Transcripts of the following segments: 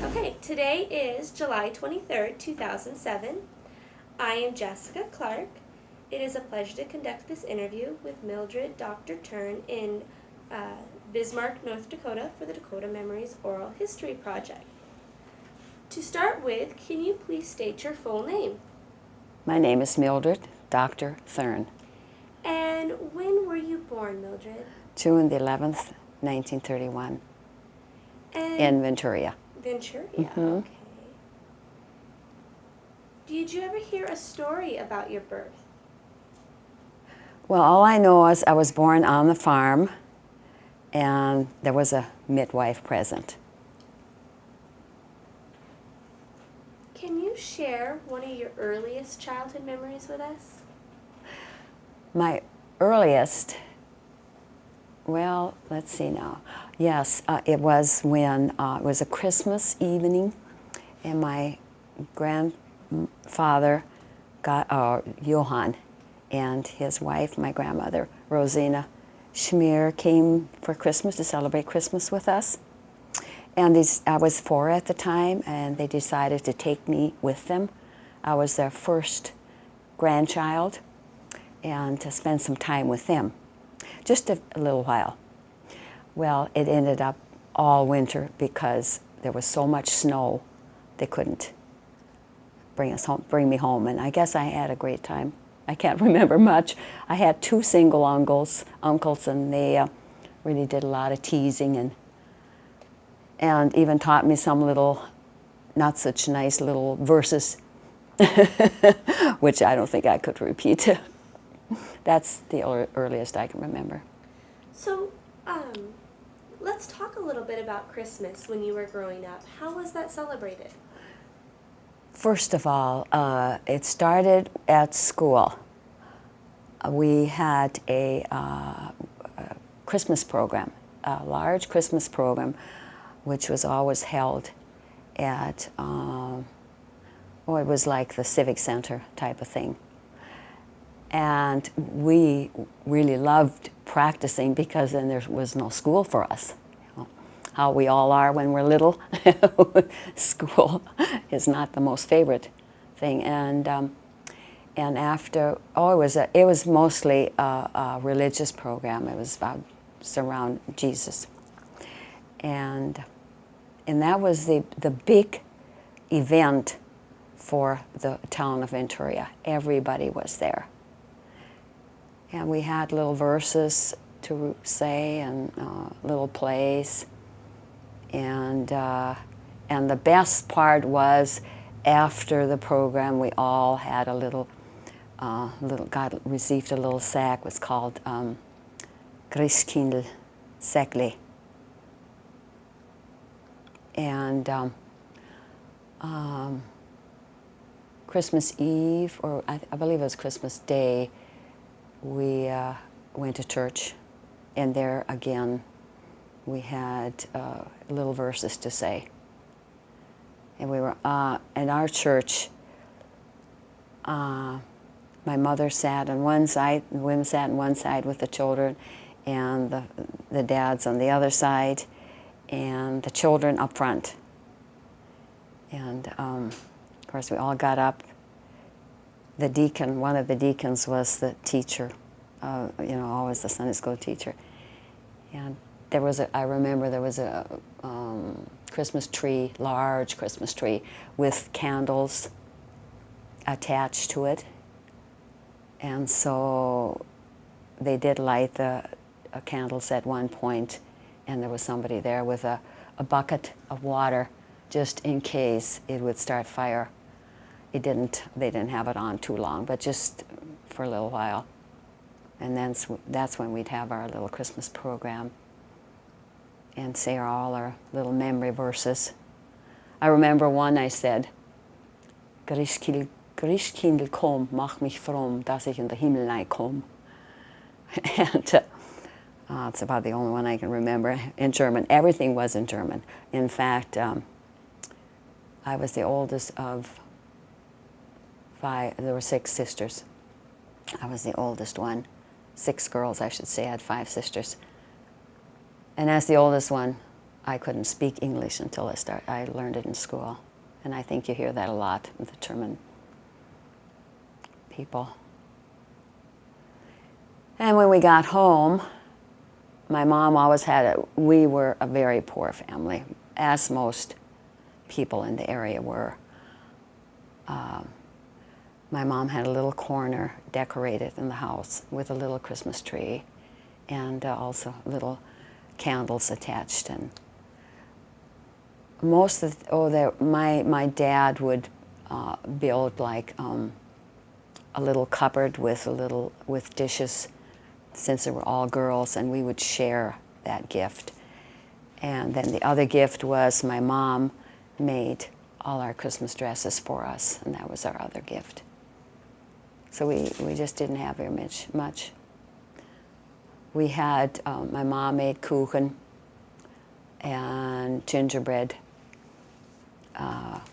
Okay, today is July 23rd, 2007. I am Jessica Clark. It is a pleasure to conduct this interview with Mildred Dockter Thurn in Bismarck, North Dakota for the Dakota Memories Oral History Project. To start with, can you please state your full name? My name is Mildred Dockter Thurn. And when were you born, Mildred? June the 11th, 1931, And in Venturia. Venturia, okay. Did you ever hear a story about your birth? Well, all I know is I was born on the farm, and there was a midwife present. Can you share one of your earliest childhood memories with us? My earliest, well, let's see now. Yes, it was when it was a Christmas evening, and my grandfather got Johann and his wife, my grandmother, Rosina Schmier, came for Christmas to celebrate Christmas with us. And I was 4 at the time, and they decided to take me with them. I was their first grandchild, and to spend some time with them, just a little while. Well, it ended up all winter because there was so much snow, they couldn't bring me home, and I guess I had a great time. I can't remember much. I had 2 single uncles, and they really did a lot of teasing and even taught me some little, not such nice little verses, which I don't think I could repeat. That's the earliest I can remember. So, let's talk a little bit about Christmas when you were growing up. How was that celebrated? First of all, it started at school. We had a Christmas program, a large Christmas program, which was always held at, it was like the Civic Center type of thing. And we really loved practicing because then there was no school for us. You know, how we all are when we're little. School is not the most favorite thing. And after, it was mostly a religious program. It was around Jesus. And that was the big event for the town of Venturia. Everybody was there. And we had little verses to say and little plays. And the best part was after the program, we all had received a little sack. It was called Griskindl Säckle. And Christmas Eve, or I believe it was Christmas Day, we went to church, and there again we had little verses to say. And we were in our church. My mother sat on one side, the women sat on one side with the children, and the dads on the other side, and the children up front. And of course, we all got up. The deacon, one of the deacons, was the teacher, always the Sunday school teacher. And I remember there was a Christmas tree, large Christmas tree, with candles attached to it. And so they did light the candles at one point, and there was somebody there with a bucket of water just in case it would start fire. They didn't have it on too long, but just for a little while. And then that's when we'd have our little Christmas program and say all our little memory verses. I remember one I said, Griskindl kom, mach mich fromm, dass ich in den Himmel komm. And it's about the only one I can remember in German. Everything was in German. In fact, I was the oldest of 5. There were 6 sisters. I was the oldest one. 6 girls, I should say. I had 5 sisters. And as the oldest one, I couldn't speak English until I learned it in school. And I think you hear that a lot with the German people. And when we got home, my mom always we were a very poor family, as most people in the area were. My mom had a little corner decorated in the house with a little Christmas tree and also little candles attached. And most of my dad would build like a little cupboard with dishes, since there were all girls, and we would share that gift. And then the other gift was my mom made all our Christmas dresses for us, and that was our other gift. So we just didn't have very much. We had, my mom made kuchen and gingerbread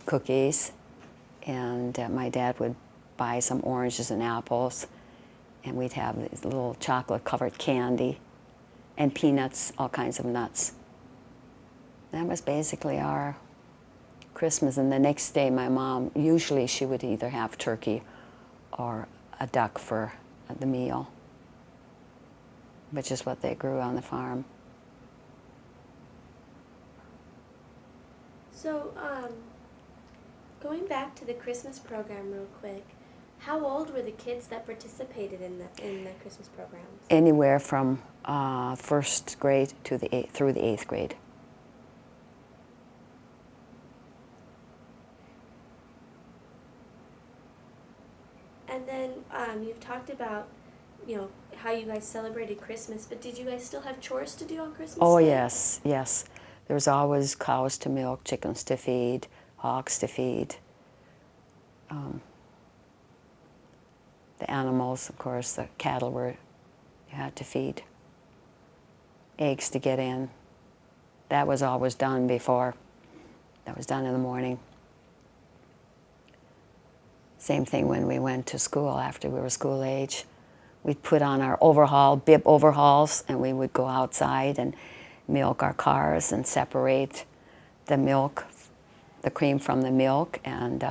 cookies, and my dad would buy some oranges and apples, and we'd have this little chocolate-covered candy and peanuts, all kinds of nuts. That was basically our Christmas. And the next day, my mom, usually she would either have turkey or a duck for the meal, which is what they grew on the farm. So, going back to the Christmas program real quick, how old were the kids that participated in the Christmas programs? Anywhere from first grade to through the 8th grade. And then you've talked about, how you guys celebrated Christmas, but did you guys still have chores to do on Christmas Oh, Day? yes. There was always cows to milk, chickens to feed, hogs to feed. The animals, of course, the cattle you had to feed. Eggs to get in. That was always done before. That was done in the morning. Same thing when we went to school after we were school age. We'd put on our bib overhauls, and we would go outside and milk our cars and separate the milk, the cream from the milk, and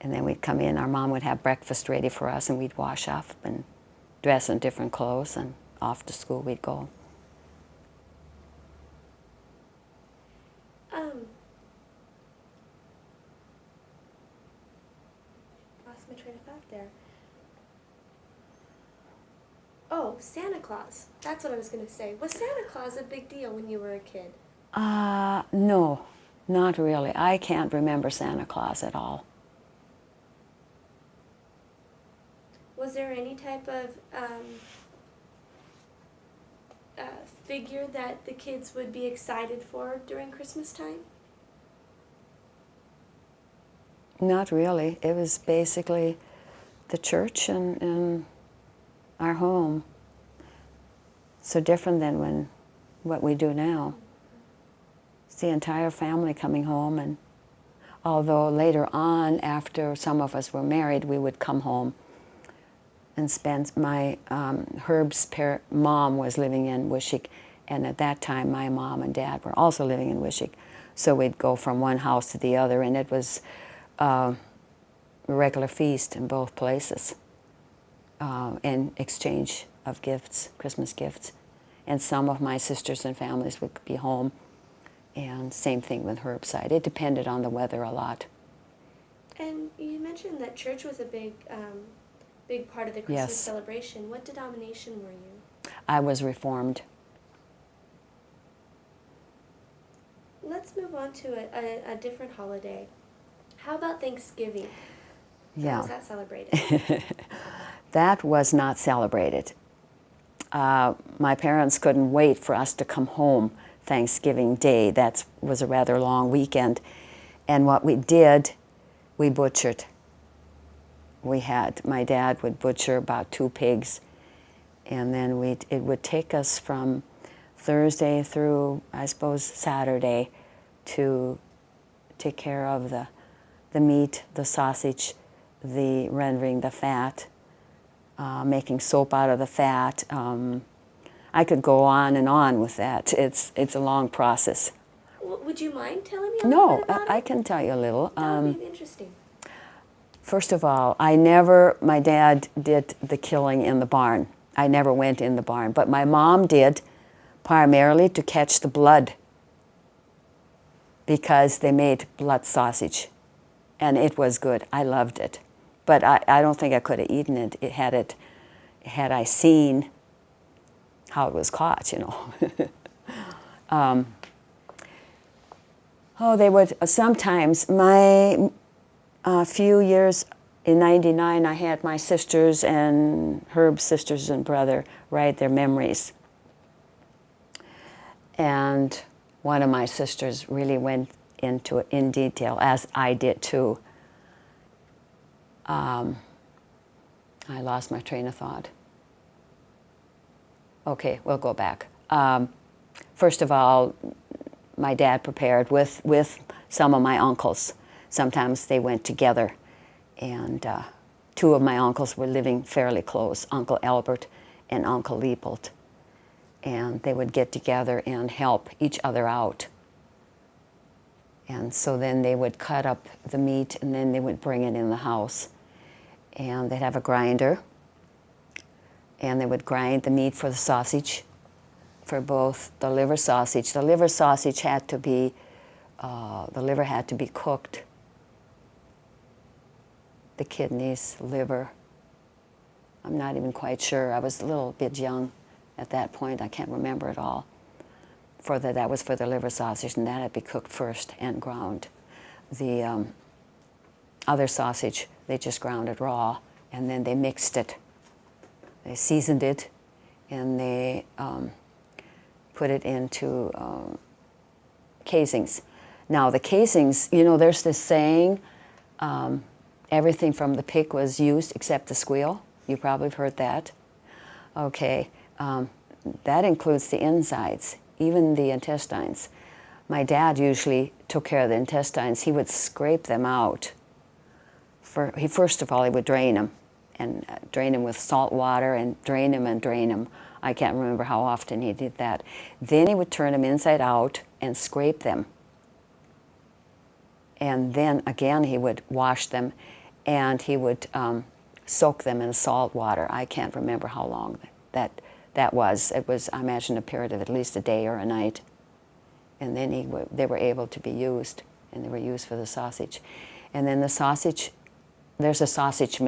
then we'd come in. Our mom would have breakfast ready for us, and we'd wash up and dress in different clothes, and off to school we'd go. Lost my train of thought there. Oh, Santa Claus. That's what I was going to say. Was Santa Claus a big deal when you were a kid? No, not really. I can't remember Santa Claus at all. Was there any type of figure that the kids would be excited for during Christmas time? Not really. It was basically the church and our home. So different than what we do now. It's the entire family coming home, and although later on, after some of us were married, we would come home and spend. Herb's mom was living in Wishick, and at that time my mom and dad were also living in Wishick. So we'd go from one house to the other, and it was a regular feast in both places, and exchange of gifts, Christmas gifts. And some of my sisters and families would be home, and same thing with Herb's side. It depended on the weather a lot. And you mentioned that church was a big part of the Christmas Yes. celebration. What denomination were you? I was Reformed. Let's move on to a different holiday. How about Thanksgiving? Yeah. How was that celebrated? That was not celebrated. My parents couldn't wait for us to come home Thanksgiving Day. That was a rather long weekend. And what we did, we butchered. My dad would butcher about 2 pigs, and then it would take us from Thursday through, I suppose, Saturday to take care of the meat, the sausage, the rendering the fat, making soap out of the fat. I could go on and on with that. It's a long process. Would you mind telling me a little No, bit about I it? can tell you a little. That would be interesting. First of all, my dad did the killing in the barn. I never went in the barn, but my mom did, primarily to catch the blood, because they made blood sausage, and it was good. I loved it, but I don't think I could have eaten it. Had I seen how it was caught, you know. Oh, they would sometimes. A few years in '99, I had my sisters and Herb's sisters and brother write their memories. And one of my sisters really went into it in detail, as I did too. I lost my train of thought. Okay, we'll go back. First of all, my dad prepared with some of my uncles. Sometimes they went together, and two of my uncles were living fairly close, Uncle Albert and Uncle Leopold. And they would get together and help each other out. And so then they would cut up the meat, and then they would bring it in the house. And they'd have a grinder, and they would grind the meat for the sausage, for both the liver sausage. The liver sausage had to be, the liver had to be cooked. The kidneys, liver, I'm not even quite sure. I was a little bit young at that point. I can't remember it all. That was for the liver sausage, and that had to be cooked first and ground. The other sausage, they just ground it raw, and then they mixed it. They seasoned it, and they put it into casings. Now the casings, you know, there's this saying, everything from the pig was used except the squeal. You probably have heard that. Okay, that includes the insides, even the intestines. My dad usually took care of the intestines. He would scrape them out. First of all, he would drain them, and drain them with salt water, and drain them. I can't remember how often he did that. Then he would turn them inside out and scrape them. And then again he would wash them, and he would soak them in salt water. I can't remember how long that was. It was, I imagine, a period of at least a day or a night. And then they were able to be used, and they were used for the sausage. And then the sausage, there's a sausage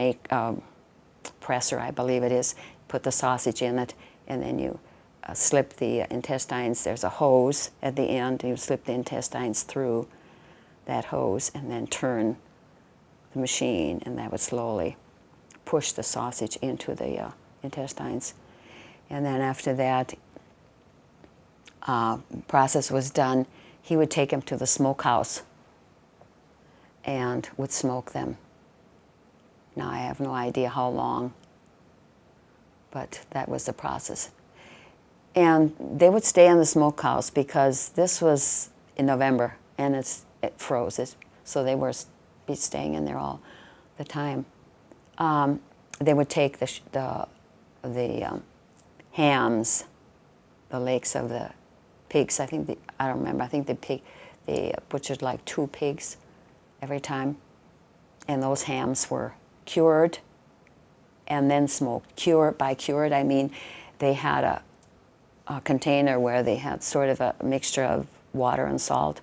presser, I believe it is. Put the sausage in it, and then you slip the intestines. There's a hose at the end. You slip the intestines through that hose, and then turn the machine, and that would slowly push the sausage into the intestines. And then after that process was done, he would take them to the smokehouse and would smoke them. Now I have no idea how long, but that was the process. And they would stay in the smokehouse because this was in November, and it froze, so they were be staying in there all the time. They would take the hams, the legs of the pigs. I don't remember. I think they butchered like 2 pigs every time, and those hams were cured and then smoked. By cured, I mean they had a container where they had sort of a mixture of water and salt,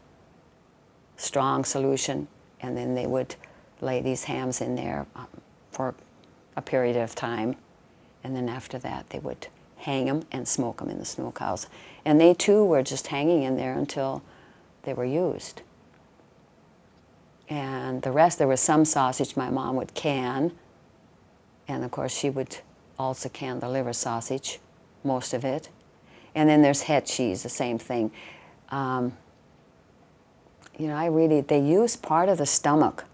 strong solution, and then they would lay these hams in there for a period of time, and then after that they would hang them and smoke them in the smokehouse. And they too were just hanging in there until they were used. And the rest, there was some sausage my mom would can, and of course she would also can the liver sausage, most of it. And then there's head cheese, the same thing. You know, they use part of the stomach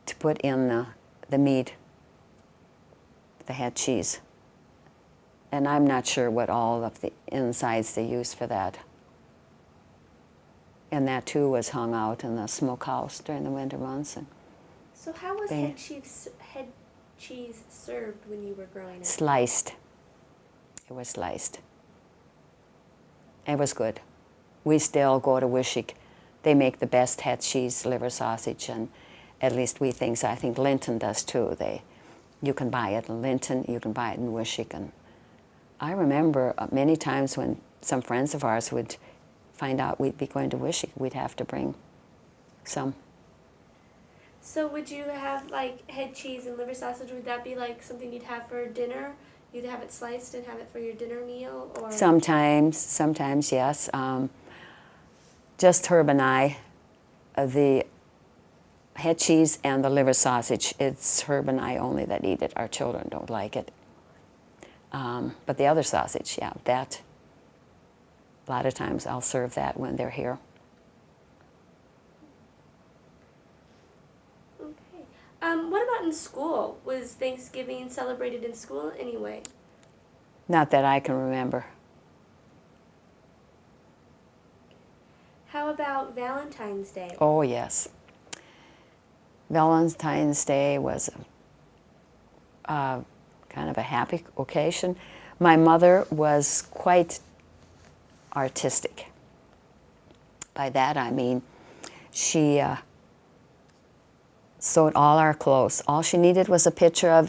to put in the meat, the head cheese. And I'm not sure what all of the insides they use for that. And that too was hung out in the smokehouse during the winter months. And so how was head cheese served when you were growing up? Sliced. It was sliced. It was good. we still go to Wishick. They make the best head cheese, liver sausage, and at least we think so. I think Linton does too. You can buy it in Linton, you can buy it in Wishick. And I remember many times when some friends of ours would find out we'd be going to Wishick, we'd have to bring some. So would you have like head cheese and liver sausage? Would that be like something you'd have for dinner? You'd have it sliced and have it for your dinner meal? Or Sometimes, yes. Just Herb and I, the head cheese and the liver sausage, it's Herb and I only that eat it. Our children don't like it. But the other sausage, yeah, that, a lot of times I'll serve that when they're here. Okay. What about in school? Was Thanksgiving celebrated in school anyway? Not that I can remember. How about Valentine's Day? Oh, yes. Valentine's Day was kind of a happy occasion. My mother was quite artistic. By that I mean she sewed all our clothes. All she needed was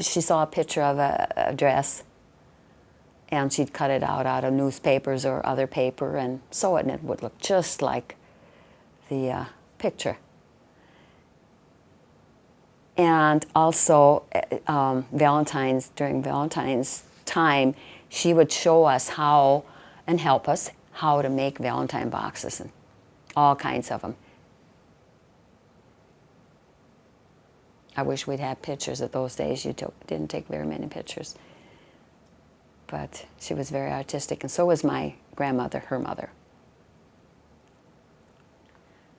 she saw a picture of a dress, and she'd cut it out of newspapers or other paper and sew it, and it would look just like the picture. And also, during Valentine's time, she would show us how, and help us, how to make Valentine boxes, and all kinds of them. I wish we'd had pictures of those days. Didn't take very many pictures. But she was very artistic, and so was my grandmother, her mother.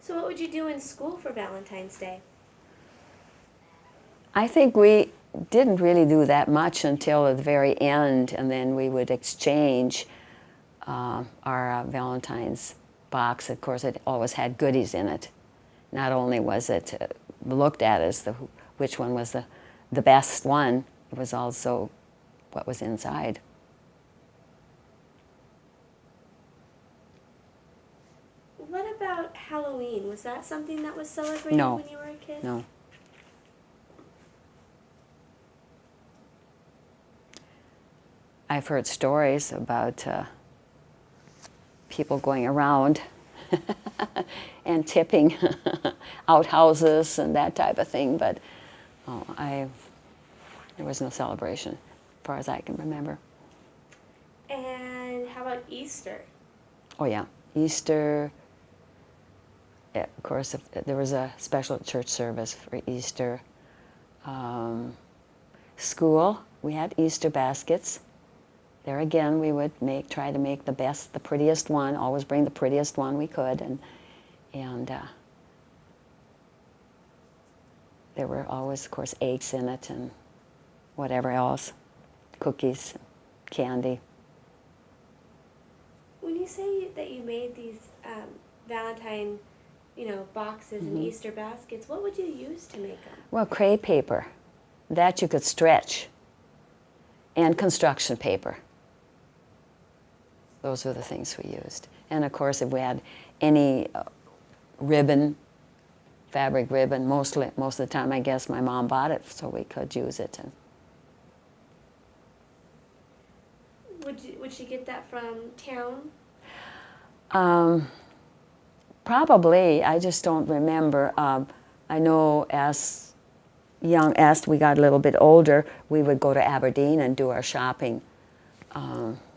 So what would you do in school for Valentine's Day? I think we didn't really do that much until the very end, and then we would exchange our Valentine's box. Of course, it always had goodies in it. Not only was it looked at as which one was the best one, it was also what was inside. What about Halloween? Was that something that was celebrated No. when you were a kid? No. I've heard stories about people going around and tipping outhouses and that type of thing, but there was no celebration, as far as I can remember. And how about Easter? Oh yeah, Easter. Yeah, of course, there was a special church service for Easter. School, we had Easter baskets. There again, we would try to make the prettiest one. Always bring the prettiest one we could, and there were always, of course, eggs in it and whatever else, cookies, candy. When you say that you made these Valentine, boxes and Easter baskets, what would you use to make them? Well, crepe paper, that you could stretch, and construction paper. Those were the things we used. And of course, if we had any ribbon, fabric ribbon, most of the time, I guess my mom bought it so we could use it. Would she get that from town? Probably. I just don't remember. I know as we got a little bit older, we would go to Aberdeen and do our shopping.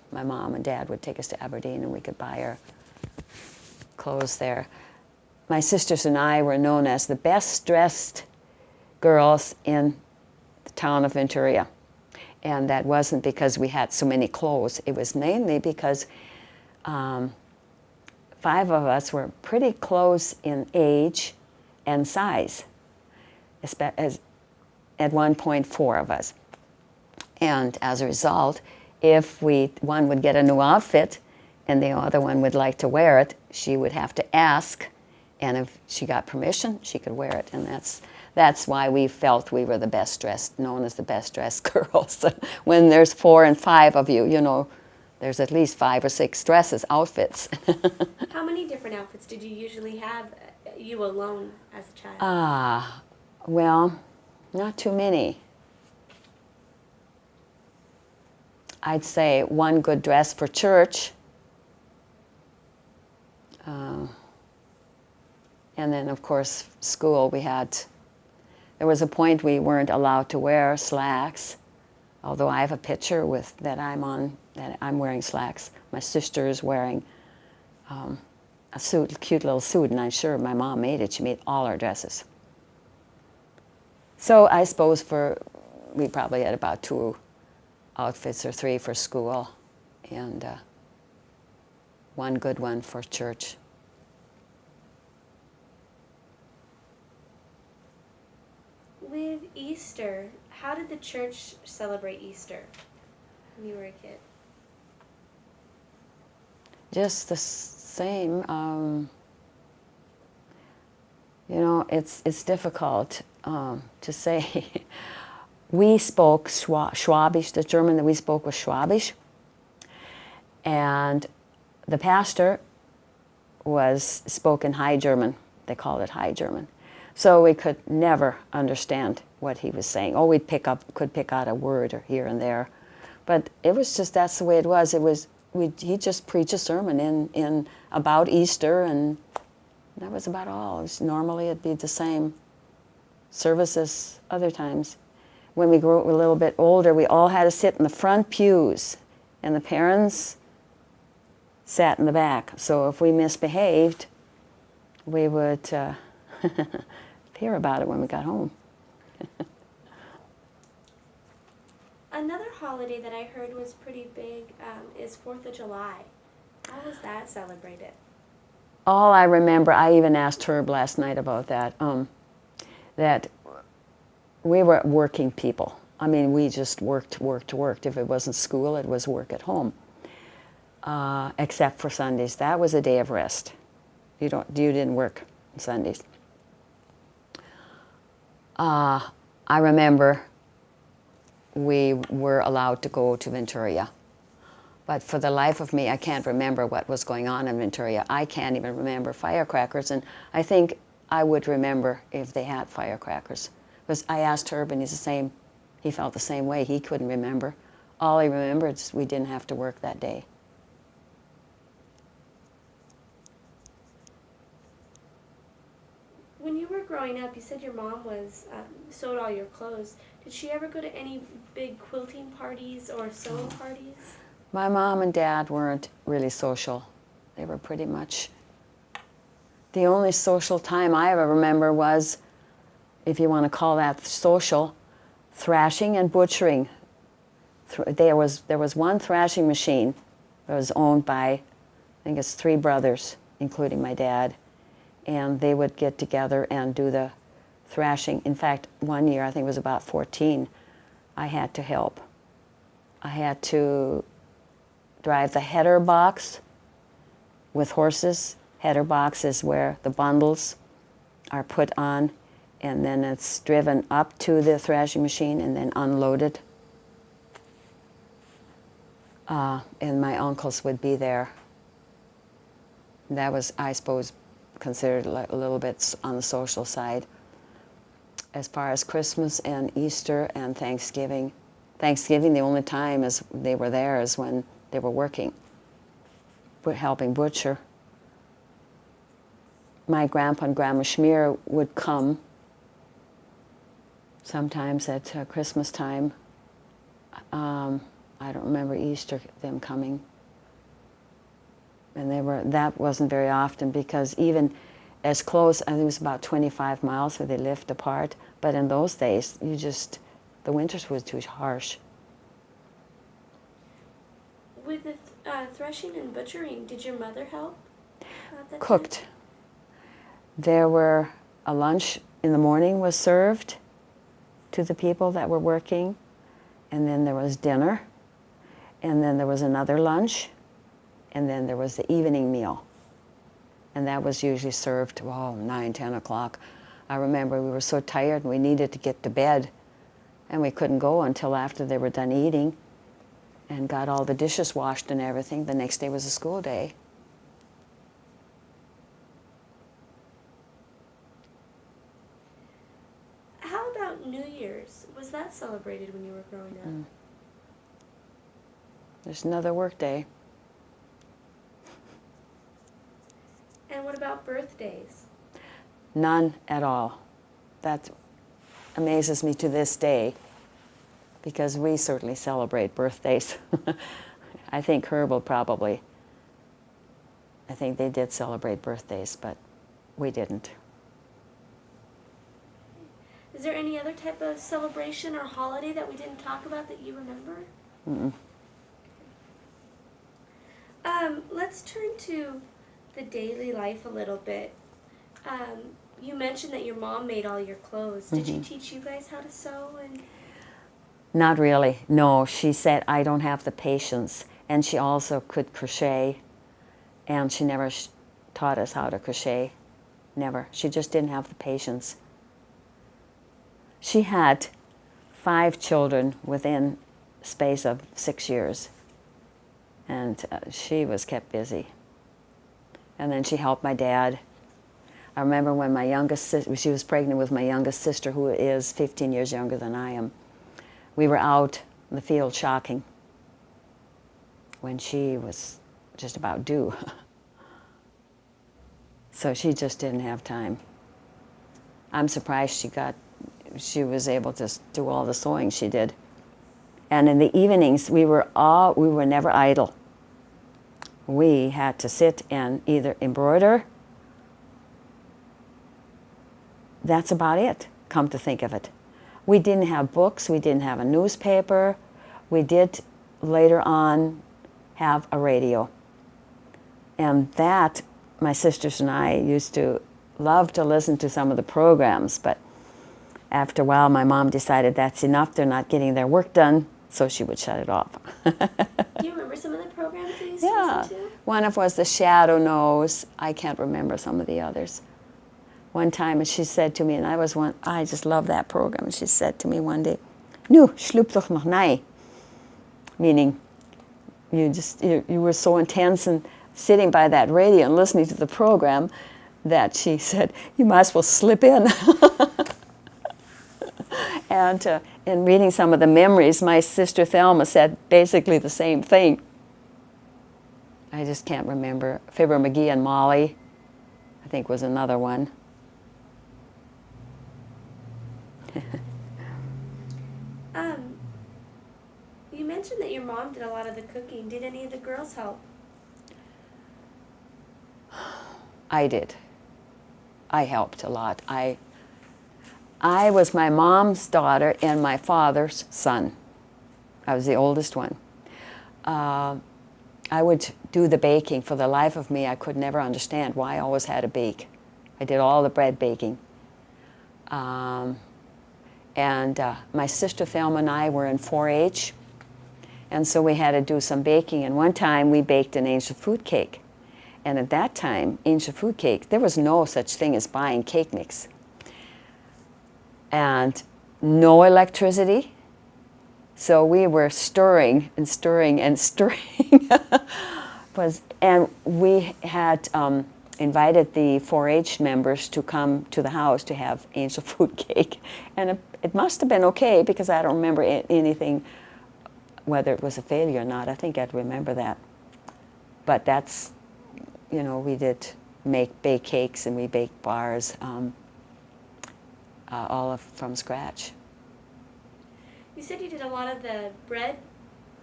My mom and dad would take us to Aberdeen, and we could buy our clothes there. My sisters and I were known as the best dressed girls in the town of Venturia. And that wasn't because we had so many clothes. It was mainly because 5 of us were pretty close in age and size. At one point, 4 of us. And as a result, if one would get a new outfit and the other one would like to wear it, she would have to ask, and if she got permission, she could wear it. And that's why we felt we were the best dressed, known as the best dressed girls. When there's 4 and 5 of you, There's at least 5 or 6 dresses, outfits. How many different outfits did you usually have, you alone as a child? Well, not too many. I'd say one good dress for church. And then, of course, school, there was a point we weren't allowed to wear slacks, although I have a picture that I'm wearing slacks. My sister is wearing a cute little suit, and I'm sure my mom made it. She made all our dresses. So I suppose we probably had about 2 outfits or 3 for school, and one good one for church. With Easter, how did the church celebrate Easter when you were a kid? Just the same. It's difficult to say. We spoke Schwabish. The German that we spoke was Schwabish, and the pastor spoke in High German. They called it High German. So we could never understand what he was saying. Oh, could pick out a word or here and there. But it was just, that's the way it was. He just preached a sermon in about Easter, and that was about all. Normally it'd be the same service as other times. When we grew a little bit older, we all had to sit in the front pews, and the parents sat in the back. So if we misbehaved, we would hear about it when we got home. Another holiday that I heard was pretty big is 4th of July. How was that celebrated? All I remember, I even asked Herb last night about that, that we were working people. I mean, we just worked. If it wasn't school, it was work at home, except for Sundays. That was a day of rest. You didn't work on Sundays. I remember we were allowed to go to Venturia. But for the life of me, I can't remember what was going on in Venturia. I can't even remember firecrackers, and I think I would remember if they had firecrackers. Because I asked Herb, and he felt the same way. He couldn't remember. All he remembered is we didn't have to work that day. When you were growing up, you said your mom sewed all your clothes. Did she ever go to any big quilting parties or sewing parties? My mom and dad weren't really social. They were pretty much... The only social time I ever remember was, if you want to call that social, thrashing and butchering. There was one thrashing machine that was owned by, I think it's 3 brothers, including my dad. And they would get together and do the thrashing. In fact, one year, I think it was about 14, I had to help. I had to drive the header box with horses. Header box is where the bundles are put on, and then it's driven up to the thrashing machine and then unloaded. And my uncles would be there. That was, I suppose, considered a little bit on the social side. As far as Christmas and Easter and Thanksgiving, the only time they were there is when they were working, helping butcher. My grandpa and grandma Schmier would come sometimes at Christmas time. I don't remember Easter, them coming. And that wasn't very often, because even as close, I think it was about 25 miles where they lived apart, but in those days, the winters were too harsh. With the threshing and butchering, did your mother help at that Cooked. time? There were, a lunch in the morning was served to the people that were working, and then there was dinner, and then there was another lunch, and then there was the evening meal. And that was usually served, 9, 10 o'clock. I remember we were so tired and we needed to get to bed, and we couldn't go until after they were done eating. and got all the dishes washed and everything. The next day was a school day. How about New Year's? Was that celebrated when you were growing up? There's another work day. And what about birthdays? None at all. That amazes me to this day, because we certainly celebrate birthdays. I think Herb will probably. I think they did celebrate birthdays, but we didn't. Is there any other type of celebration or holiday that we didn't talk about that you remember? Mm-mm. Let's turn to the daily life a little bit. You mentioned that your mom made all your clothes. Did she teach you guys how to sew? And Not really. No, she said, I don't have the patience. And she also could crochet, and she never taught us how to crochet. Never. She just didn't have the patience. She had 5 children within a space of 6 years, and she was kept busy. And then she helped my dad. I remember when my youngest sister, she was pregnant with my youngest sister, who is 15 years younger than I am. We were out in the field shocking when she was just about due. So she just didn't have time. I'm surprised she was able to do all the sewing she did. And in the evenings, we were never idle. We had to sit and either embroider. That's about it, come to think of it. We didn't have books, we didn't have a newspaper. We did later on have a radio. And that, my sisters and I used to love to listen to some of the programs, but after a while my mom decided that's enough, they're not getting their work done, so she would shut it off. do you remember some of the programs that you used to listen to? One of was The Shadow Knows. I can't remember some of the others. One time she said to me, and I just love that program, she said to me one day, "Nu, sloep toch nog nein." Meaning, you were so intense and sitting by that radio and listening to the program that she said, you might as well slip in. And in reading some of the memories, my sister Thelma said basically the same thing. I just can't remember. Fibber McGee and Molly, I think, was another one. You mentioned that your mom did a lot of the cooking. Did any of the girls help? I did. I helped a lot. I was my mom's daughter and my father's son. I was the oldest one. I would do the baking. For the life of me, I could never understand why I always had to bake. I did all the bread baking. And my sister Thelma and I were in 4-H, and so we had to do some baking. And one time we baked an angel food cake. And at that time, angel food cake, there was no such thing as buying cake mix. And no electricity. So we were stirring and stirring and stirring. And we had invited the 4-H members to come to the house to have angel food cake. And it must have been okay, because I don't remember anything, whether it was a failure or not. I think I'd remember that. But that's, we did bake cakes, and we baked bars, from scratch. You said you did a lot of the bread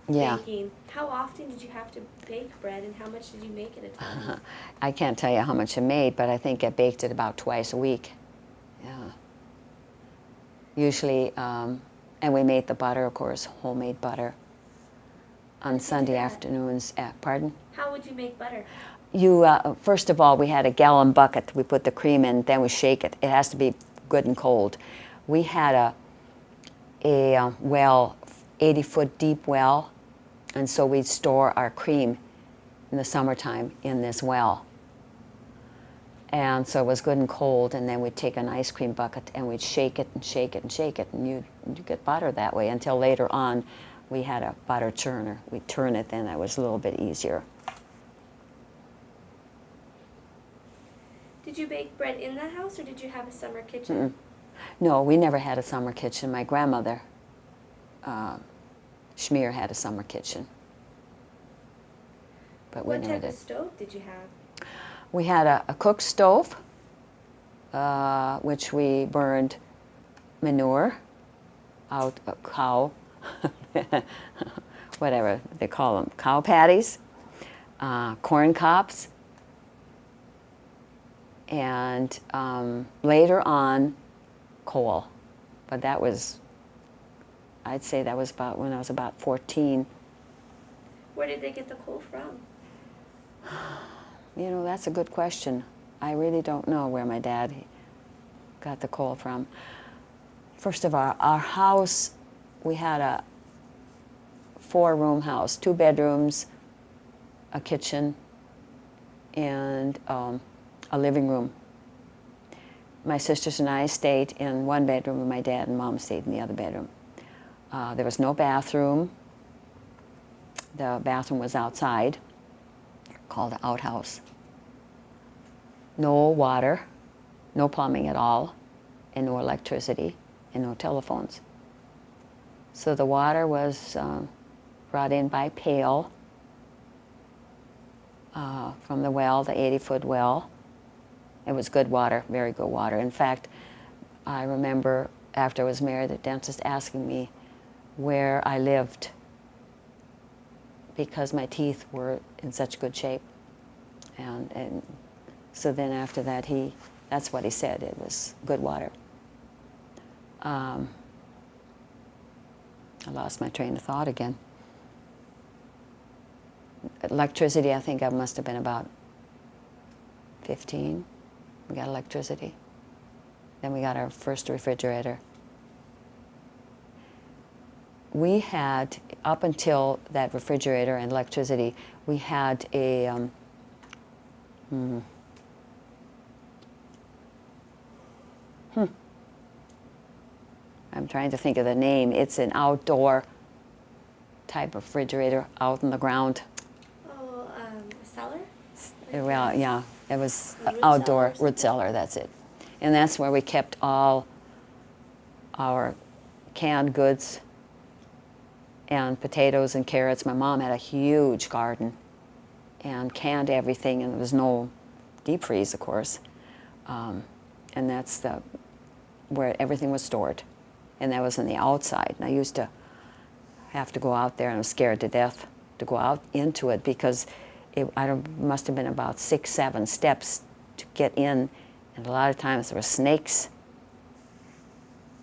baking. How often did you have to bake bread, and how much did you make at a time? I can't tell you how much I made, but I think I baked it about twice a week. Yeah. Usually, and we made the butter, of course, homemade butter, on Sunday afternoons. Pardon? How would you make butter? First of all, we had a gallon bucket. We put the cream in, then we shake it. It has to be good and cold. We had a well, 80-foot deep well, and so we'd store our cream in the summertime in this well. And so it was good and cold, and then we'd take an ice cream bucket and we'd shake it and shake it and shake it, and you get butter that way until later on we had a butter churner. We'd turn it, then that was a little bit easier. Did you bake bread in the house, or did you have a summer kitchen? No, we never had a summer kitchen. My grandmother, Schmier, had a summer kitchen. But we What never type did. of stove did you have? We had a cook stove, which we burned manure out of cow, whatever they call them, cow patties, corn cobs, and later on, coal. But that was, I'd say that was about when I was about 14. Where did they get the coal from? You know, that's a good question. I really don't know where my dad got the coal from. First of all, our house, we had a 4-room house, 2 bedrooms, a kitchen, and a living room. My sisters and I stayed in 1 bedroom, and my dad and mom stayed in the other bedroom. There was no bathroom. The bathroom was outside, called the outhouse. No water, no plumbing at all, and no electricity, and no telephones. So the water was brought in by pail from the well, the 80-foot well. It was good water, very good water. In fact, I remember after I was married, the dentist asking me where I lived because my teeth were in such good shape. And so then after that, that's what he said, it was good water. I lost my train of thought again. Electricity, I think I must have been about 15. We got electricity. Then we got our first refrigerator. We had, up until that refrigerator and electricity, we had a, I'm trying to think of the name. It's an outdoor type of refrigerator out in the ground. Oh, a cellar? Well, yeah, it was A root outdoor cellar or root cellar, that's it. And that's where we kept all our canned goods and potatoes and carrots. My mom had a huge garden and canned everything, and there was no deep freeze, of course. And that's where everything was stored. And that was on the outside. And I used to have to go out there, and I was scared to death to go out into it because must have been about 6, 7 steps to get in, and a lot of times there were snakes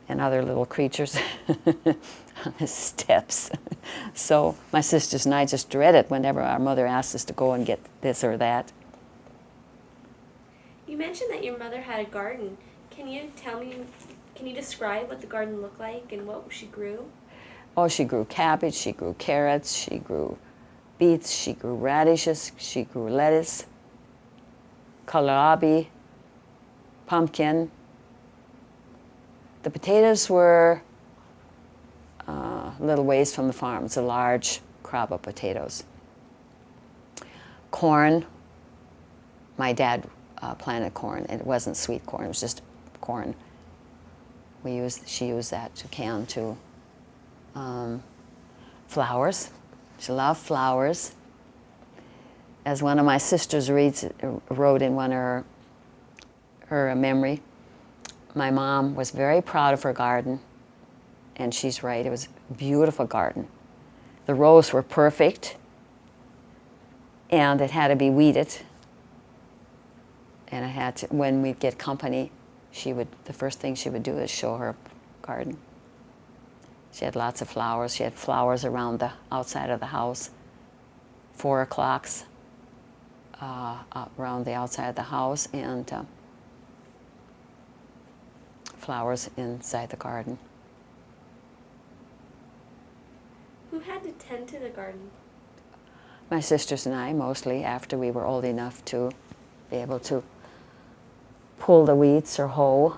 and other little creatures on the steps. So my sisters and I just dreaded whenever our mother asked us to go and get this or that. You mentioned that your mother had a garden. Can you describe what the garden looked like and what she grew? Oh, she grew cabbage, she grew carrots, she grew beets, she grew radishes, she grew lettuce, kohlrabi, pumpkin. The potatoes were a little ways from the farm. It's a large crop of potatoes. Corn, my dad planted corn, and it wasn't sweet corn, it was just corn. She used that to can too. Flowers. She loved flowers. As one of my sisters wrote in one of her memory, my mom was very proud of her garden, and she's right, it was a beautiful garden. The rows were perfect, and it had to be weeded. And when we'd get company, the first thing she would do is show her garden. She had lots of flowers. She had flowers around the outside of the house, 4 o'clocks around the outside of the house, and flowers inside the garden. Who had to tend to the garden? My sisters and I, mostly, after we were old enough to be able to pull the weeds or hoe.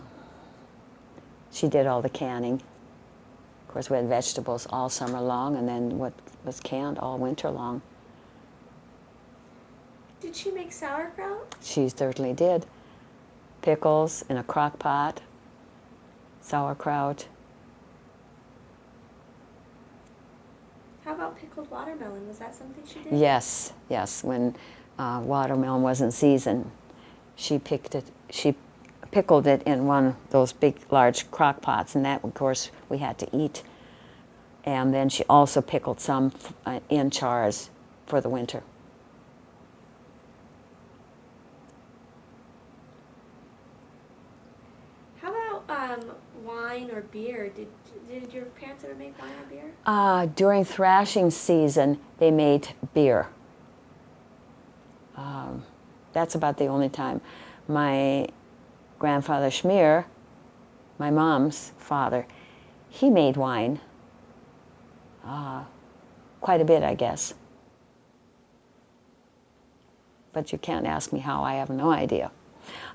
She did all the canning. Of course, we had vegetables all summer long, and then what was canned all winter long. Did she make sauerkraut? She certainly did. Pickles in a crock pot, sauerkraut. How about pickled watermelon? Was that something she did? Yes, yes. When watermelon was in season, she pickled it in one of those big, large crock pots, and that, of course, we had to eat. And then she also pickled some in Chores for the winter. How about wine or beer? Did your parents ever make wine or beer? During thrashing season, they made beer. That's about the only time. My grandfather Schmier, my mom's father, he made wine. Quite a bit, I guess. But you can't ask me how, I have no idea.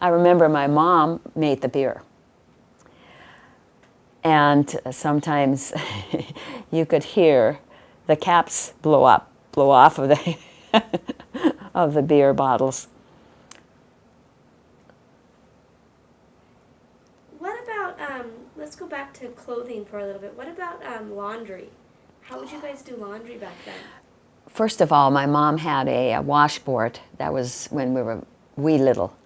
I remember my mom made the beer. And sometimes you could hear the caps blow off of the of the beer bottles. What about, let's go back to clothing for a little bit. What about laundry? How would you guys do laundry back then? First of all, my mom had a washboard. That was when we were wee little.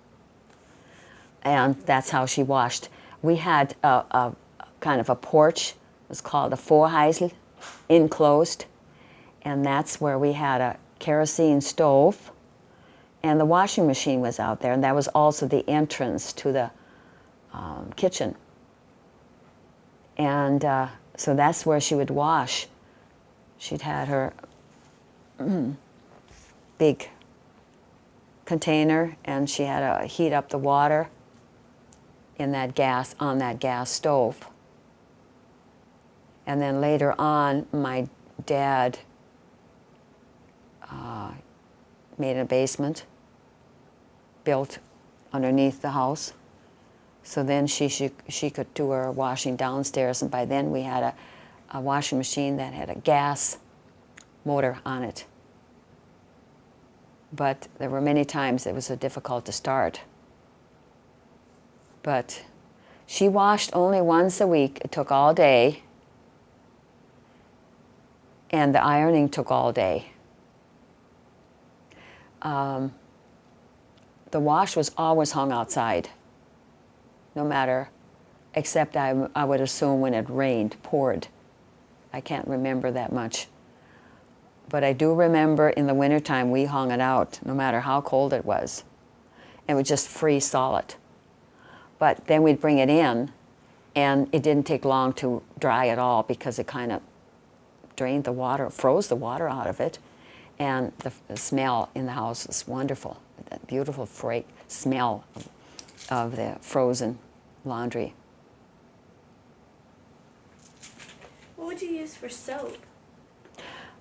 And that's how she washed. We had a kind of a porch. It was called a voorhuisel, enclosed. And that's where we had a kerosene stove. And the washing machine was out there. And that was also the entrance to the kitchen. And so that's where she would wash. She'd had her big container, and she had to heat up the water in that gas, on that gas stove. And then later on, my dad made a basement built underneath the house. So then she could do her washing downstairs, and by then we had a washing machine that had a gas motor on it. But there were many times it was so difficult to start. But she washed only once a week. It took all day. And the ironing took all day. The wash was always hung outside, no matter, except I would assume when it rained, poured. I can't remember that much. But I do remember in the wintertime we hung it out, no matter how cold it was. It would just freeze solid. But then we'd bring it in, and it didn't take long to dry at all because it kind of drained the water, froze the water out of it. And the smell in the house was wonderful, that beautiful smell of the frozen laundry. What would you use for soap?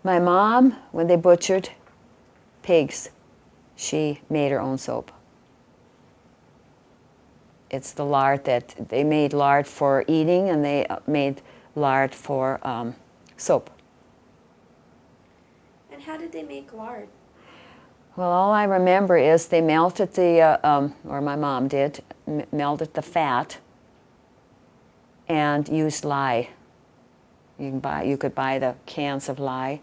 My mom, when they butchered pigs, she made her own soap. It's the lard that they made lard for eating, and they made lard for soap. And how did they make lard? Well, all I remember is they melted the, or my mom did, melted the fat and used lye. You could buy the cans of lye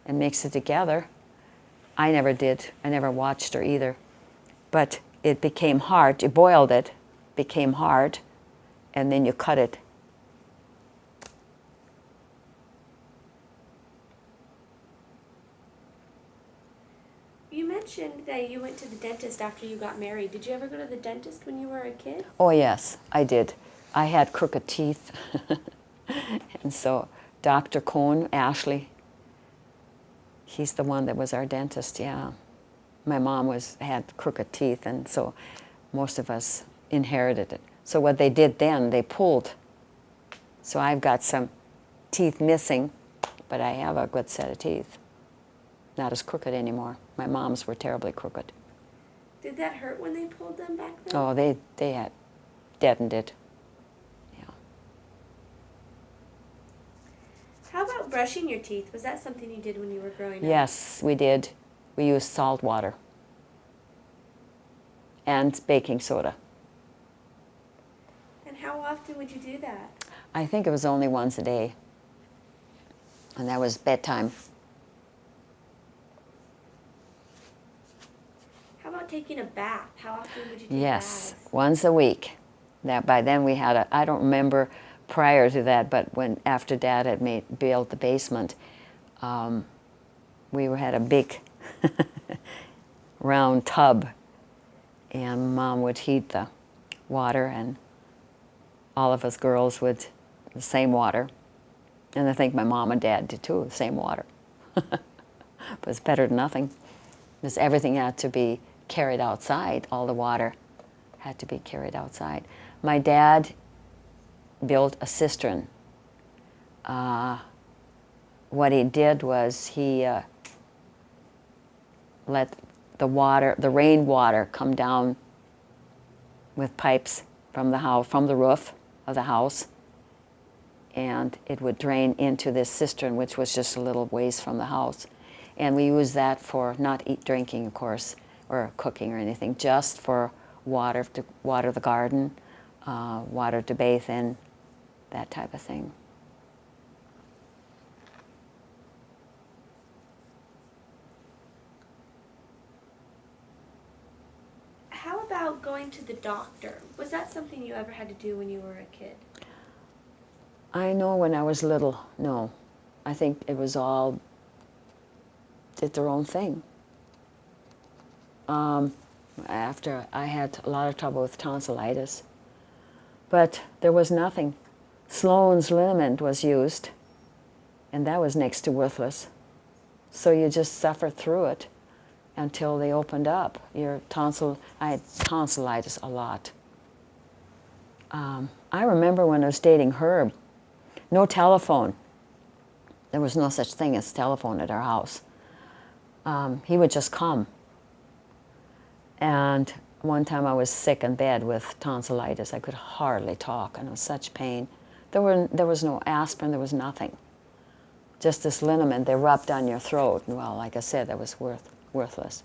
and mix it together. I never did. I never watched her either. But it became hard. You boiled it, became hard, and then you cut it. You mentioned that you went to the dentist after you got married. Did you ever go to the dentist when you were a kid? Oh yes, I did. I had crooked teeth. And so Dr. Cohn, Ashley, he's the one that was our dentist, yeah. My mom had crooked teeth, and so most of us inherited it. So what they did then, they pulled. So I've got some teeth missing, but I have a good set of teeth. Not as crooked anymore. My mom's were terribly crooked. Did that hurt when they pulled them back then? Oh, they had deadened it. Yeah. brushing your teeth, was that something you did when you were growing up? Yes, we did. We used salt water and baking soda. And how often would you do that? I think it was only once a day, and that was bedtime. How about taking a bath? How often would you take Yes, baths? once a week. That by then we had I don't remember prior to that, but after Dad had built the basement, we had a big round tub, and Mom would heat the water, and all of us girls would the same water. And I think my mom and dad did too, the same water. But it's better than nothing, because everything had to be carried outside. All the water had to be carried outside. My dad built a cistern. What he did was he let the rainwater come down with pipes from the house, from the roof of the house, and it would drain into this cistern, which was just a little ways from the house. And we used that for not drinking, of course, or cooking or anything, just for water to water the garden, water to bathe in, that type of thing. How about going to the doctor? Was that something you ever had to do when you were a kid? I know when I was little, no. I think it was all did their own thing. After I had a lot of trouble with tonsillitis, but there was nothing. Sloan's liniment was used, and that was next to worthless. So you just suffer through it until they opened up. I had tonsillitis a lot. I remember when I was dating Herb, no telephone. There was no such thing as telephone at our house. He would just come. And one time I was sick in bed with tonsillitis. I could hardly talk, and it was such pain. There was no aspirin, there was nothing. Just this liniment they rubbed on your throat. And well, like I said, that was worthless.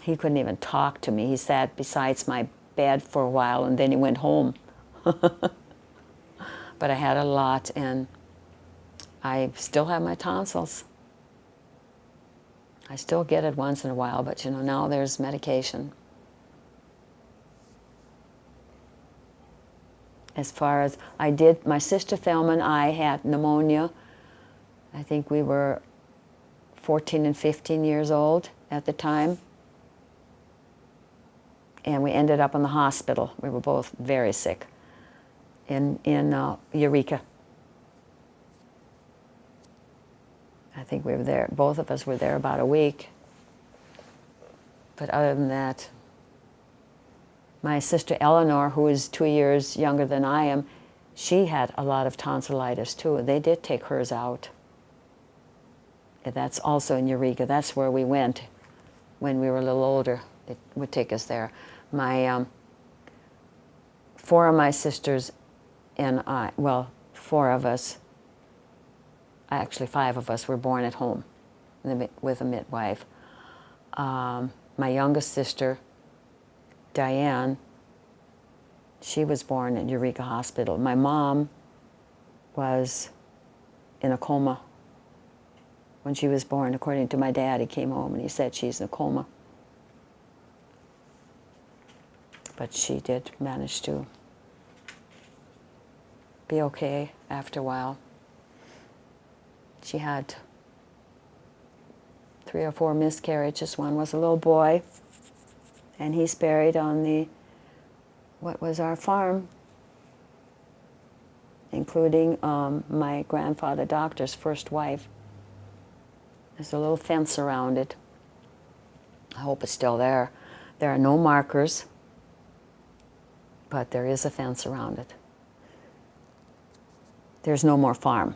He couldn't even talk to me. He sat beside my bed for a while, and then he went home. But I had a lot, and I still have my tonsils. I still get it once in a while, but you know, now there's medication. As far as my sister Thelma and I had pneumonia. I think we were 14 and 15 years old at the time. And we ended up in the hospital. We were both very sick in Eureka. I think we were there, both of us were there about a week. But other than that, my sister Eleanor, who is 2 years younger than I am, she had a lot of tonsillitis too. They did take hers out. And that's also in Eureka. That's where we went when we were a little older. It would take us there. Four of my sisters and I, well, four of us, actually 5 of us, were born at home with a midwife. My youngest sister, Diane, she was born in Eureka Hospital. My mom was in a coma when she was born. According to my dad, he came home and he said she's in a coma. But she did manage to be okay after a while. She had 3 or 4 miscarriages. One was a little boy, and he's buried on what was our farm, including my grandfather Dockter's first wife. There's a little fence around it. I hope it's still there. There are no markers, but there is a fence around it. There's no more farm.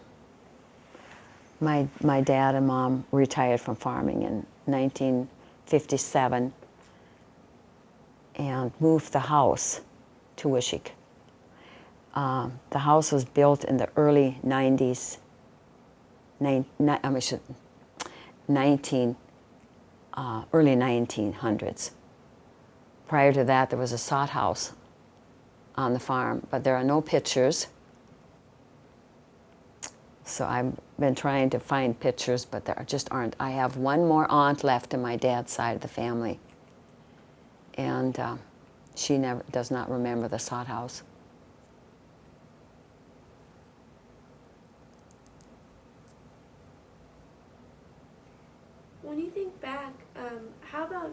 My dad and mom retired from farming in 1957 and moved the house to Wishick. The house was built in the early 90s, early 1900s. Prior to that, there was a sod house on the farm, but there are no pictures. So I've been trying to find pictures, but there just aren't. I have one more aunt left in my dad's side of the family, and she does not remember the sod house. When you think back, how about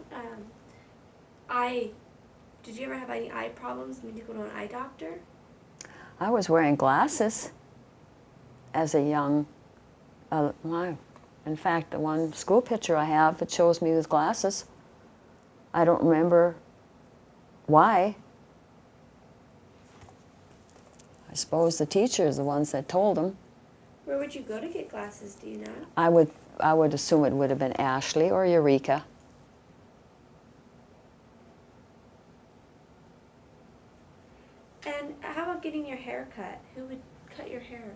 did you ever have any eye problems? Did you go to an eye doctor? I was wearing glasses as a young, in fact, the one school picture I have, it shows me with glasses. I don't remember why. I suppose the teachers, the ones that told them. Where would you go to get glasses, do you know? I would assume it would have been Ashley or Eureka. And how about getting your hair cut? Who would cut your hair?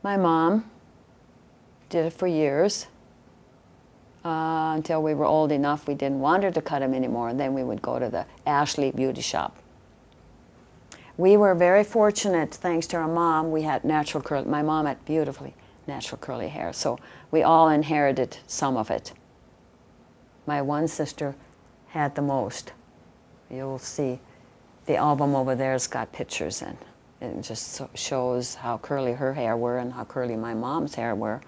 My mom did it for years until we were old enough we didn't want her to cut them anymore, and then we would go to the Ashley beauty shop. We were very fortunate, thanks to our mom. We had natural curly, my mom had beautifully natural curly hair, so we all inherited some of it. My one sister had the most. You'll see the album over there's got pictures, and it just shows how curly her hair were and how curly my mom's hair were.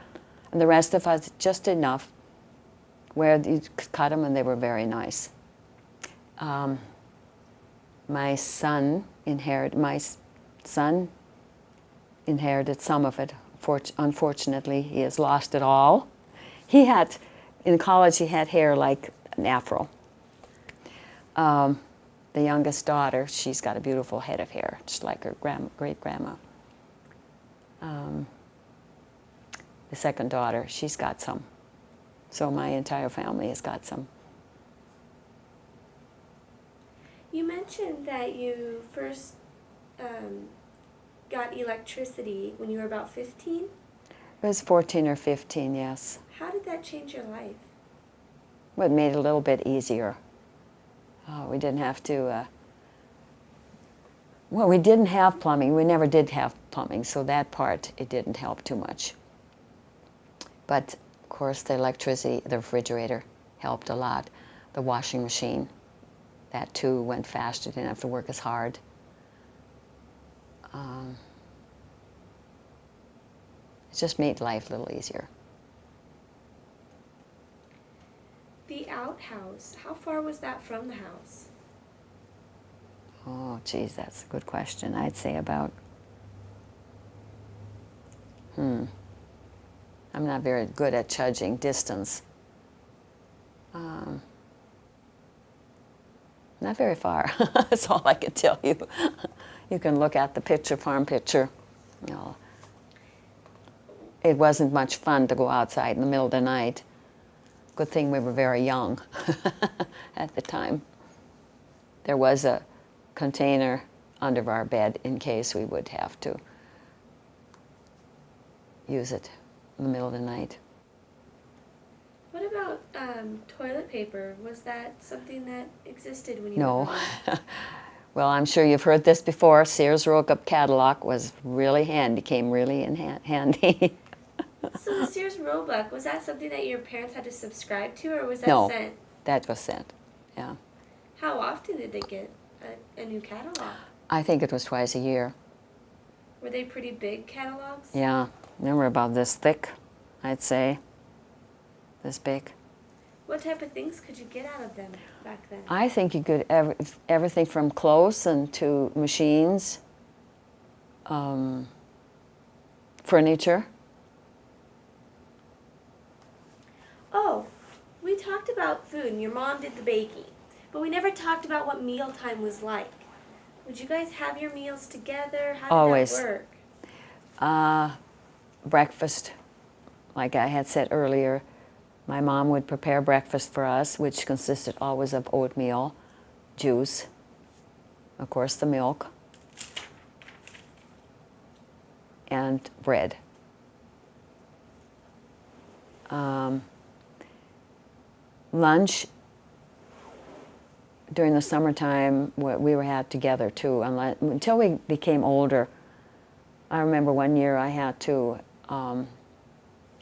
And the rest of us, just enough where you cut them and they were very nice. My son inherited some of it. Unfortunately, he has lost it all. In college, he had hair like an afro. The youngest daughter, she's got a beautiful head of hair, just like her great-grandma. The second daughter, she's got some. So my entire family has got some. You mentioned that you first got electricity when you were about 15. It was 14 or 15, yes. How did that change your life? Well, it made it a little bit easier. We didn't have to, we didn't have plumbing. We never did have plumbing, so that part, it didn't help too much. But, of course, the electricity, the refrigerator helped a lot. The washing machine, that too went faster, didn't have to work as hard. It just made life a little easier. The outhouse, how far was that from the house? Oh, geez, that's a good question. I'd say about, I'm not very good at judging distance. Not very far. That's all I can tell you. You can look at the picture, farm picture. You know, it wasn't much fun to go outside in the middle of the night. Good thing we were very young at the time. There was a container under our bed in case we would have to use it in the middle of the night. What about toilet paper? Was that something that existed when you No. were growing? Well, I'm sure you've heard this before. Sears Roebuck catalog was really handy, came really in handy. So the Sears Roebuck, was that something that your parents had to subscribe to, or was that No, sent? that was sent, yeah. How often did they get a new catalog? I think it was twice a year. Were they pretty big catalogs? Yeah, they were about this thick, I'd say, this big. What type of things could you get out of them back then? I think you could everything from clothes and to machines, furniture. Oh, we talked about food, and your mom did the baking, but we never talked about what mealtime was like. Would you guys have your meals together? How did Always. that work? Breakfast, like I had said earlier, my mom would prepare breakfast for us, which consisted always of oatmeal, juice, of course the milk, and bread. Lunch during the summertime, we were had together too. Until we became older, I remember one year I had to, I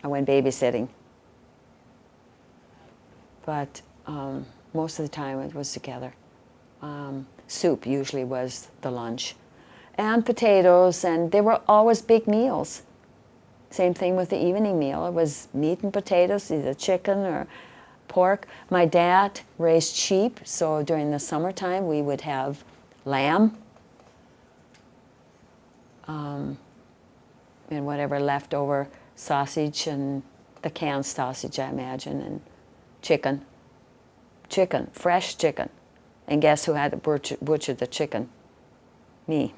went babysitting. But most of the time it was together. Soup usually was the lunch. And potatoes, and they were always big meals. Same thing with the evening meal. It was meat and potatoes, either chicken or pork. My dad raised sheep, so during the summertime we would have lamb and whatever leftover sausage, and the canned sausage, I imagine, and chicken, fresh chicken. And guess who had to butcher the chicken? Me.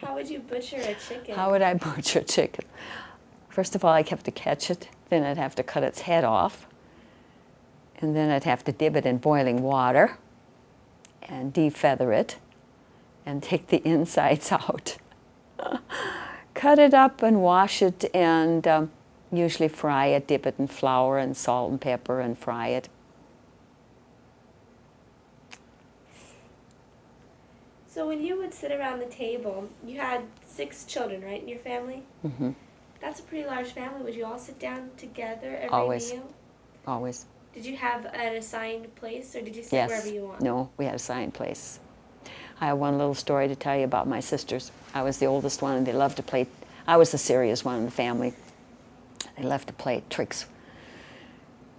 How would you butcher a chicken? How would I butcher chicken? First of all, I'd have to catch it, then I'd have to cut its head off, and then I'd have to dip it in boiling water and defeather it and take the insides out. Cut it up and wash it, and usually fry it, dip it in flour and salt and pepper and fry it. So when you would sit around the table, you had 6 children, right, in your family? Mm-hmm. That's a pretty large family. Would you all sit down together every Always. meal? Always. Did you have an assigned place, or did you sit Yes. wherever you want? No, we had a assigned place. I have one little story to tell you about my sisters. I was the oldest one, and they loved to play. I was the serious one in the family. They loved to play tricks.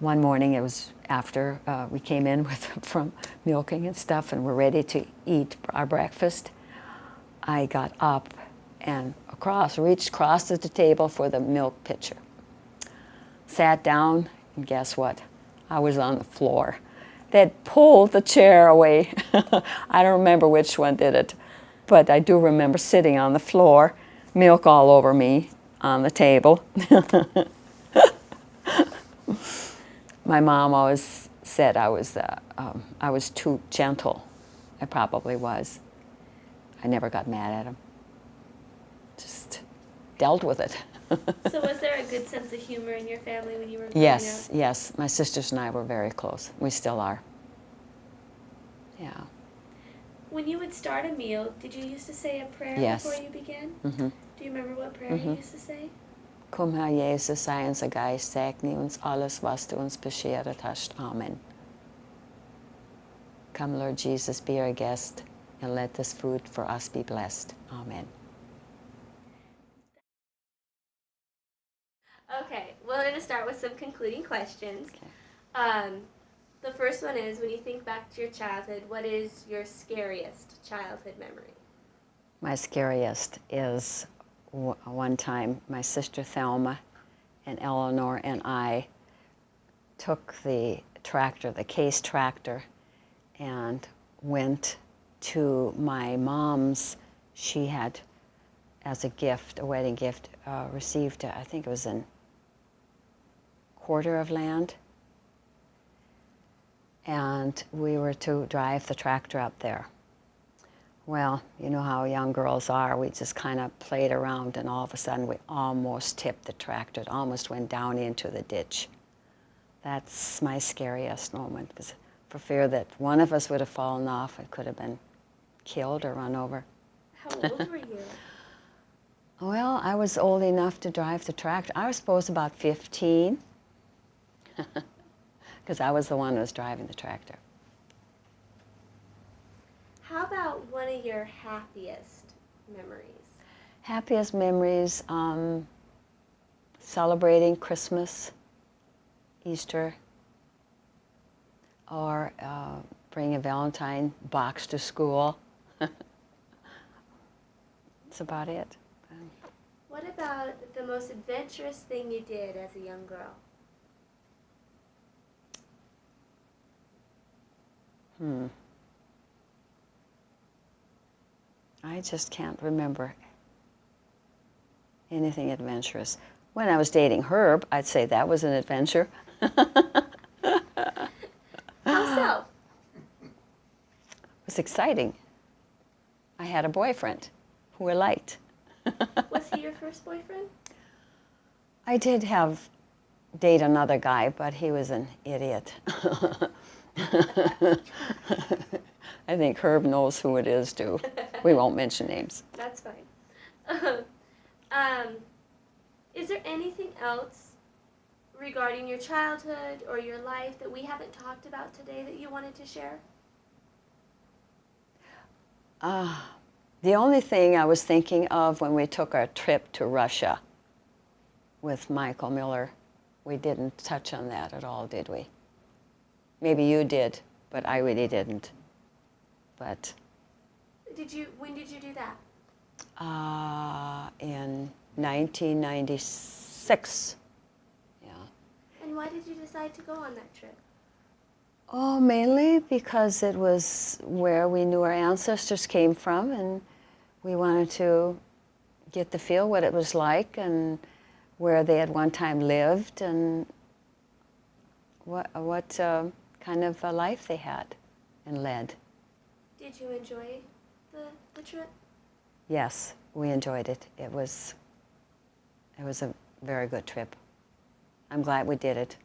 One morning, it was after we came in from milking and stuff, and we're ready to eat our breakfast. I got up and reached across to the table for the milk pitcher. Sat down, and guess what? I was on the floor. They'd pulled the chair away. I don't remember which one did it, but I do remember sitting on the floor, milk all over me on the table. My mom always said I was too gentle. I probably was. I never got mad at him. Just dealt with it. So was there a good sense of humor in your family when you were growing Yes, up? yes. My sisters and I were very close. We still are. Yeah. When you would start a meal, did you used to say a prayer Yes. before you began? Mm-hmm. Do you remember what prayer you used to say? Kom Herr Jesus, sei unser Geist, segne uns alles, was du uns beschert hast. Amen. Come, Lord Jesus, be our guest, and let this food for us be blessed. Amen. Okay, we're going to start with some concluding questions. Okay. The first one is, when you think back to your childhood, what is your scariest childhood memory? My scariest is one time my sister Thelma and Eleanor and I took the tractor, the Case tractor, and went to my mom's. She had, as a gift, a wedding gift, received, I think it was a quarter of land. And we were to drive the tractor up there. Well, you know how young girls are. We just kind of played around, and all of a sudden we almost tipped the tractor. It almost went down into the ditch. That's my scariest moment, because for fear that one of us would have fallen off, it could have been killed or run over. How old were you? Well, I was old enough to drive the tractor. I was supposed about 15, because I was the one who was driving the tractor. How about one of your happiest memories? Happiest memories, celebrating Christmas, Easter, or bring a Valentine box to school. That's about it. What about the most adventurous thing you did as a young girl? I just can't remember anything adventurous. When I was dating Herb, I'd say that was an adventure. How so? It was exciting. I had a boyfriend who I liked. Was he your first boyfriend? I did date another guy, but he was an idiot. I think Herb knows who it is, too. We won't mention names. That's fine. Is there anything else regarding your childhood or your life that we haven't talked about today that you wanted to share? The only thing I was thinking of when we took our trip to Russia with Michael Miller, we didn't touch on that at all, did we? Maybe you did, but I really didn't. But When did you do that? in 1996, yeah. And why did you decide to go on that trip? Oh, mainly because it was where we knew our ancestors came from, and we wanted to get to feel what it was like and where they had one time lived and what kind of a life they had and led. Did you enjoy the trip? Yes, we enjoyed it. It was a very good trip. I'm glad we did it.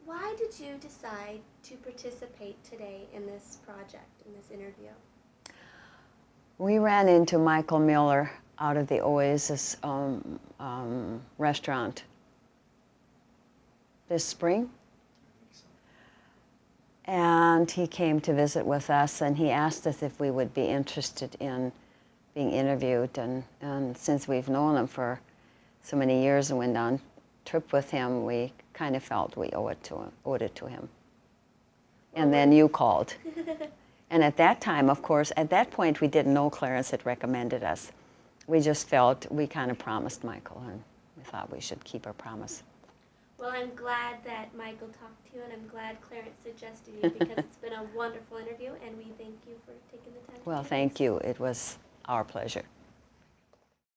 Why did you decide to participate today in this project, in this interview? We ran into Michael Miller out of the Oasis restaurant this spring. And he came to visit with us, and he asked us if we would be interested in being interviewed. And since we've known him for so many years and went on a trip with him, we kind of felt we owed it to him. And then you called. And at that time, of course, at that point, we didn't know Clarence had recommended us. We just felt we kind of promised Michael, and we thought we should keep our promise. Well, I'm glad that Michael talked to you, and I'm glad Clarence suggested you because it's been a wonderful interview, and we thank you for taking the time to do Well, this. thank you. It was our pleasure.